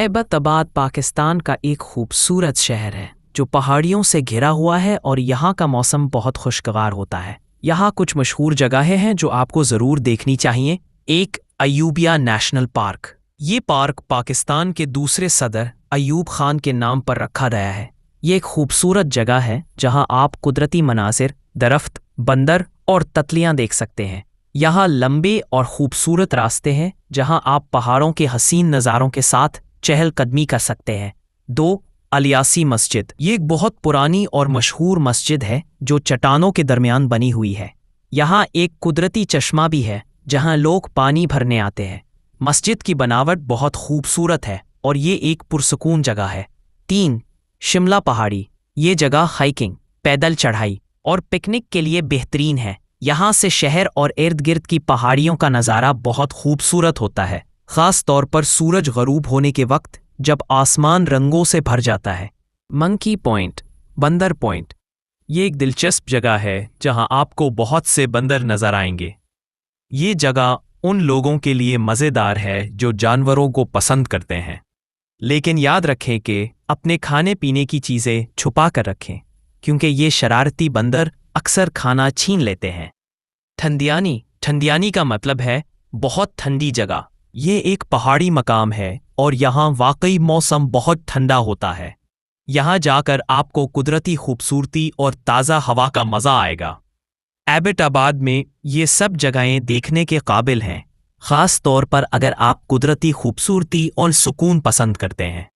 एबटाबाद पाकिस्तान का एक खूबसूरत शहर है जो पहाड़ियों से घिरा हुआ है और यहाँ का मौसम बहुत खुशगवार होता है। यहाँ कुछ मशहूर जगहें हैं जो आपको ज़रूर देखनी चाहिए। एक, अयूबिया नेशनल पार्क। ये पार्क पाकिस्तान के दूसरे सदर अयूब खान के नाम पर रखा गया है। ये एक खूबसूरत जगह है जहाँ आप कुदरती मनासिर, दरख्त, बंदर और ततलियाँ देख सकते हैं। यहाँ लंबे और खूबसूरत रास्ते हैं जहाँ आप पहाड़ों के हसीन नज़ारों के साथ चहलकदमी कर सकते हैं। 2, अलियासी मस्जिद। ये एक बहुत पुरानी और मशहूर मस्जिद है जो चट्टानों के दरमियान बनी हुई है। यहाँ एक कुदरती चश्मा भी है जहाँ लोग पानी भरने आते हैं। मस्जिद की बनावट बहुत खूबसूरत है और ये एक पुरसुकून जगह है। 3, शिमला पहाड़ी। ये जगह हाइकिंग, पैदल चढ़ाई और पिकनिक के लिए बेहतरीन है। यहाँ से शहर और इर्द गिर्द की पहाड़ियों का नज़ारा बहुत खूबसूरत होता है, ख़ास तौर पर सूरज ग़रूब होने के वक्त जब आसमान रंगों से भर जाता है। मंकी पॉइंट, बंदर पॉइंट। ये एक दिलचस्प जगह है जहाँ आपको बहुत से बंदर नज़र आएंगे। ये जगह उन लोगों के लिए मज़ेदार है जो जानवरों को पसंद करते हैं, लेकिन याद रखें कि अपने खाने पीने की चीज़ें छुपा कर रखें क्योंकि ये शरारती बंदर अक्सर खाना छीन लेते हैं। ठंडियानी। ठंडियानी का मतलब है बहुत ठंडी जगह। ये एक पहाड़ी मकाम है और यहाँ वाकई मौसम बहुत ठंडा होता है। यहाँ जाकर आपको कुदरती खूबसूरती और ताज़ा हवा का मज़ा आएगा। एबटाबाद में ये सब जगहें देखने के काबिल हैं, ख़ास तौर पर अगर आप कुदरती खूबसूरती और सुकून पसंद करते हैं।